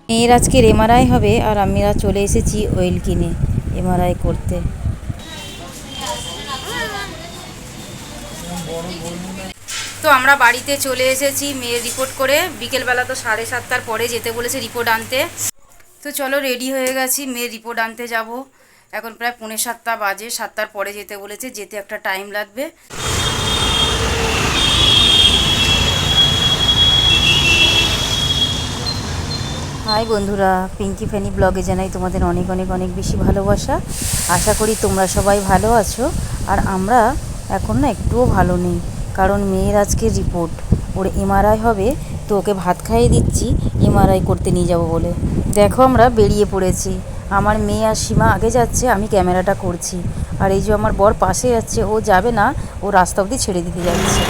মেয়ের আজকের এমআরআই হবে আর আমরা চলে এসেছি অয়েল কিনে এমআরআই করতে। তো আমরা বাড়িতে চলে এসেছি মেয়ের রিপোর্ট করে। বিকেলবেলা তো 7:30টার পরে যেতে বলেছে রিপোর্ট আনতে। তো চলো রেডি হয়ে গেছি, মেয়ের রিপোর্ট আনতে যাব। এখন প্রায় 6:45 বাজে, 7টার পরে যেতে বলেছে, যেতে একটা টাইম লাগবে। হাই বন্ধুরা, পিঙ্কি ফ্যানি ব্লগে জানাই তোমাদের অনেক অনেক অনেক বেশি ভালোবাসা। আশা করি তোমরা সবাই ভালো আছো। আর আমরা এখন না একটুও ভালো নেই, কারণ মেয়ের আজকে রিপোর্ট, ওর এমআরআই হবে। তো ওকে ভাত খাইয়ে দিচ্ছি এমআরআই করতে নিয়ে যাব বলে। দেখো আমরা বেরিয়ে পড়েছি। আমার মেয়ে আর সীমা আগে যাচ্ছে, আমি ক্যামেরাটা করছি। আর এই যে আমার বর পাশে যাচ্ছে, ও যাবে না, ও রাস্তা অবধি ছেড়ে দিতে যাচ্ছে।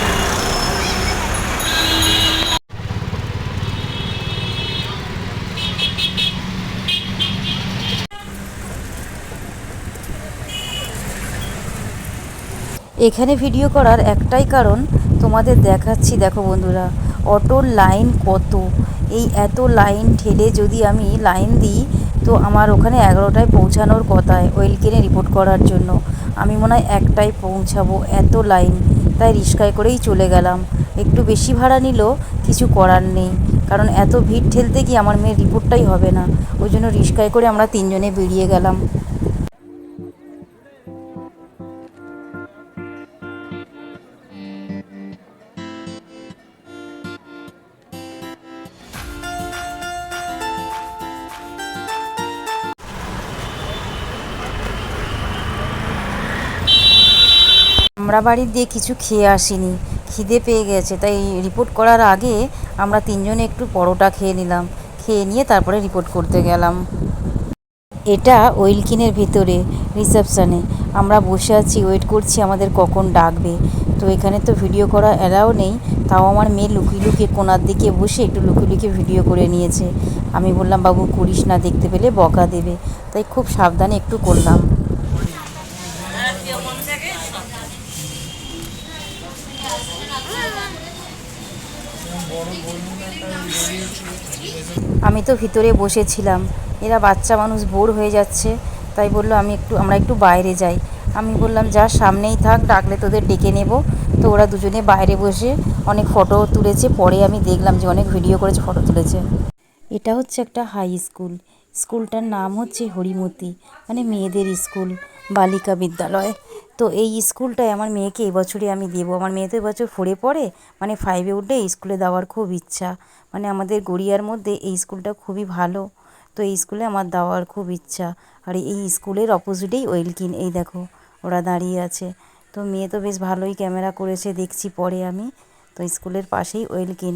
এখানে ভিডিও করার একটাই কারণ, তোমাদের দেখাচ্ছি। দেখো বন্ধুরা, অটোর লাইন কত! এই এত লাইন ঠেলে যদি আমি লাইন দিই, তো আমার ওখানে 11টায় পৌঁছানোর কথায় অয়েল কিনে রিপোর্ট করার জন্য। আমি মনে হয় 1টায় পৌঁছাবো, এত লাইন। তাই রিক্সায় করেই চলে গেলাম। একটু বেশি ভাড়া নিল, কিছু করার নেই, কারণ এত ভিড় ঠেলতে গিয়ে আমার মেয়ের রিপোর্টটাই হবে না। ওই জন্য রিক্সায় করে আমরা 3জনে বেরিয়ে গেলাম। আমরা বাড়ির দিয়ে কিছু খেয়ে আসিনি, খিদে পেয়ে গেছে। তাই রিপোর্ট করার আগে আমরা 3জনে একটু পরোটা খেয়ে নিলাম। খেয়ে নিয়ে তারপরে রিপোর্ট করতে গেলাম। এটা ওয়েলকিনের ভেতরে রিসেপশানে আমরা বসে আছি, ওয়েট করছি আমাদের কখন ডাকবে। তো এখানে তো ভিডিও করা অ্যালাও নেই, তাও আমার মেয়ে লুকিয়ে লুকিয়ে কোণার দিকে বসে একটু লুকিয়ে লুকিয়ে ভিডিও করে নিয়েছে। আমি বললাম, বাবু করিস না, দেখতে পেলে বকা দেবে। তাই খুব সাবধানে একটু করলাম। আমি তো ভিতরে বসেছিলাম, এরা বাচ্চা মানুষ বোর হয়ে যাচ্ছে। তাই বললো আমরা একটু বাইরে যাই। আমি বললাম, যা সামনেই থাক, ডাকলে তোদের ডেকে নেব। তো ওরা দুজনে বাইরে বসে অনেক ফটো তুলেছে। পরে আমি দেখলাম যে অনেক ভিডিও করেছে, ফটো তুলেছে। এটা হচ্ছে একটা হাই স্কুল। স্কুলটার নাম হচ্ছে হরিমতি, মানে মেয়েদের স্কুল, বালিকা বিদ্যালয়। তো এই স্কুলটায় আমার মেয়েকে এবছরই আমি দেবো। আমার মেয়ে তো এবছর 4-এ পড়ে, মানে 5-এ উঠে এই স্কুলে দেওয়ার খুব ইচ্ছা। মানে আমাদের গড়িয়ার মধ্যে এই স্কুলটা খুবই ভালো। তো এই স্কুলে আমার দেওয়ার খুব ইচ্ছা। আর এই স্কুলের অপোজিটেই ওয়েলকিন, এই দেখো ওরা দাঁড়িয়ে আছে। তো মেয়ে তো বেশ ভালোই ক্যামেরা করেছে, দেখছি পরে আমি। তো স্কুলের পাশেই ওয়েলকিন।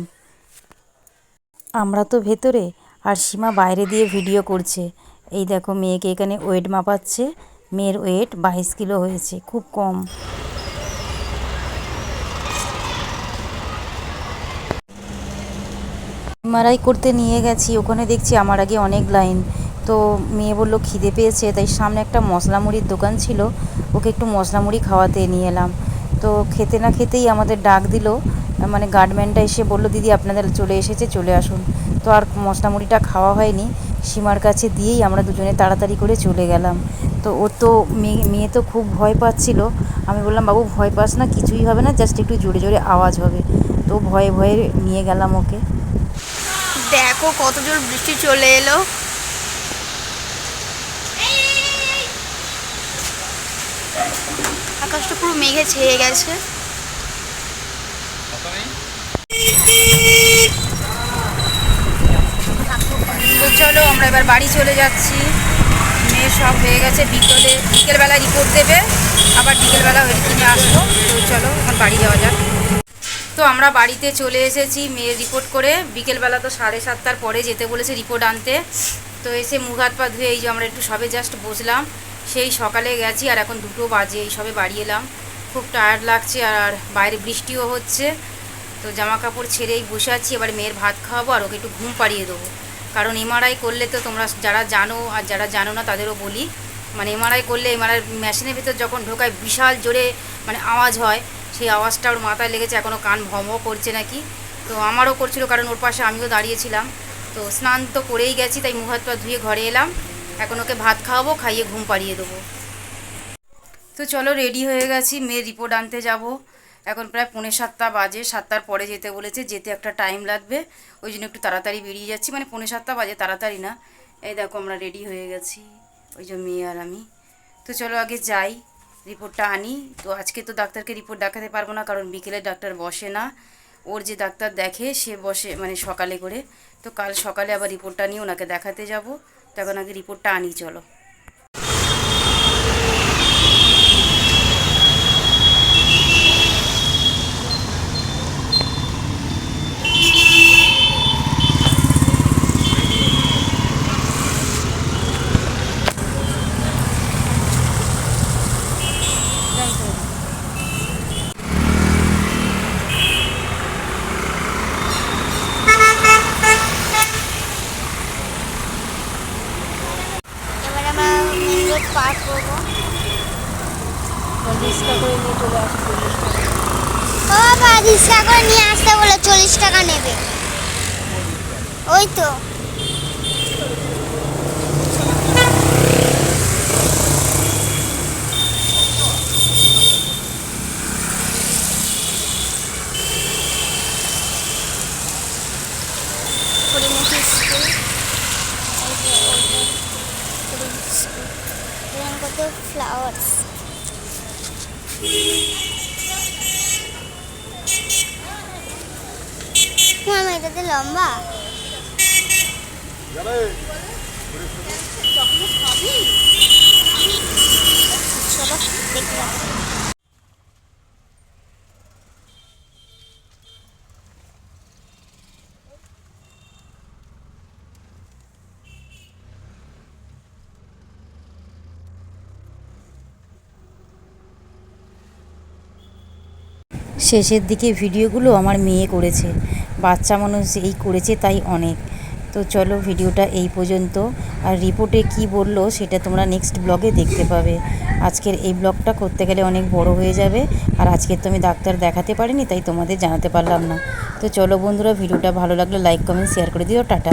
আমরা তো ভেতরে, আর সীমা বাইরে দিয়ে ভিডিও করছে। এই দেখো মেয়েকে এখানে ওয়েট মাপাচ্ছে। মেয়ের ওয়েট 22 কিলো হয়েছে, খুব কম। এমআরআই করতে নিয়ে গেছি, ওখানে দেখছি আমার আগে অনেক লাইন। তো মেয়ে বলল খিদে পেয়েছে, তাই সামনে একটা মশলা মুড়ির দোকান ছিল, ওকে একটু মশলা মুড়ি খাওয়াতে নিয়ে এলাম। তো খেতে না খেতেই আমাদের ডাক দিল, মানে গার্ডম্যানটা এসে বলল, দিদি আপনাদের চলে এসেছে, চলে আসুন। তো আর মশলা মুড়িটা খাওয়া হয়নি, সীমার কাছে দিয়েই আমরা দুজনে তাড়াতাড়ি করে চলে গেলাম। তো ও তো মেয়ে তো খুব ভয় পাচ্ছিল। আমি বললাম, বাবু ভয় পাস না, কিছুই হবে না, জাস্ট একটু জোরে জোরে আওয়াজ হবে। তো ভয়ে ভয়ে নিয়ে গেলাম ওকে। দেখো কত জোর বৃষ্টি চলে এলো। আকাশটা পুরো মেঘে ছেয়ে গেছে। তো চলো আমরা এবার বাড়ি চলে যাচ্ছি। মেয়ে সব হয়ে গেছে, বিকেলবেলা রিপোর্ট দেবে, আবার বিকেলবেলা ওই কিনে আসবো। তো চলো এখন বাড়ি যাওয়া যাক। তো আমরা বাড়িতে চলে এসেছি মেয়ের রিপোর্ট করে। বিকেলবেলা তো 7:30টার পরে যেতে বলেছে রিপোর্ট আনতে। তো এসে মুখ হাত পা ধুয়ে এই যে আমরা একটু সবে জাস্ট বসলাম। সেই সকালে গেছি আর এখন 2টো বাজে, এই সবে বাড়ি এলাম। খুব টায়ার্ড লাগছে, আর বাইরে বৃষ্টিও হচ্ছে। তো জামা কাপড় ছেড়েই বসে আছি। এবার মেয়ের ভাত খাওয়াবো আর ওকে একটু ঘুম পাড়িয়ে দেবো। কারণ এমআরআই করলে তো তোমরা যারা জানো আর যারা জানো না তাদেরও বলি, মানে এমআরআই করলে এমআরআই মেশিনের ভিতর যখন ঢোকায় বিশাল জোরে মানে আওয়াজ হয়। সেই আওয়াজটা ওর মাথায় লেগেছে, এখনও কান ভম করছে নাকি। তো আমারও করছিল, কারণ ওর পাশে আমিও দাঁড়িয়েছিলাম। তো স্নান তো করেই গেছি, তাই মুখ হাত পা ধুয়ে ঘরে এলাম। এখন ওকে ভাত খাওয়াবো, খাইয়ে ঘুম পাড়িয়ে দেবো। তো চলো রেডি হয়ে গেছি, মেয়ের রিপোর্ট আনতে যাব। এখন প্রায় 6:45 বাজে, 7টার পরে যেতে বলেছে, যেতে একটা টাইম লাগবে, ওই জন্য একটু তাড়াতাড়ি বেরিয়ে যাচ্ছি। মানে 6:45 বাজে, তাড়াতাড়ি না। এই দেখো আমরা রেডি হয়ে গেছি, ওই যে মেয়ে আর আমি। তো চলো আগে যাই, রিপোর্টটা আনি। তো আজকে তো ডাক্তারকে রিপোর্ট দেখাতে পারবো না, কারণ বিকেলে ডাক্তার বসে না। ওর যে ডাক্তার দেখে সে বসে মানে সকালে করে। তো কাল সকালে আবার রিপোর্টটা নিয়ে ওনাকে দেখাতে যাব। তখন আগে রিপোর্টটা আনি, চলো। এবার আমরা মেন রোড পার করবো। রিক্সা করে নিয়ে চলে আসবো। ও বাবা, রিক্সা করে নিয়ে আসতে বলে 40 টাকা নেবে। ওই তো পরিমুখী স্কুল, এই যে ওইটা পরিমুখী স্কুল। এখানে কত ফ্লাওয়ার্স। মামা এটাতে লম্বা। চলো দেখে আসি। শেষের দিকে ভিডিওগুলো আমার মেয়ে করেছে, বাচ্চা মানুষ এই করেছে তাই অনেক। তো চলো ভিডিওটা এই পর্যন্ত। আর রিপোর্টে কি বললো সেটা তোমরা নেক্সট ব্লগে দেখতে পাবে। আজকের এই ব্লগটা করতে গেলে অনেক বড় হয়ে যাবে, আর আজকে তো আমি ডাক্তার দেখাতে পারিনি, তাই তোমাদের জানাতে পারলাম না। তো চলো বন্ধুরা, ভিডিওটা ভালো লাগলে লাইক কমেন্ট শেয়ার করে দিও। টাটা।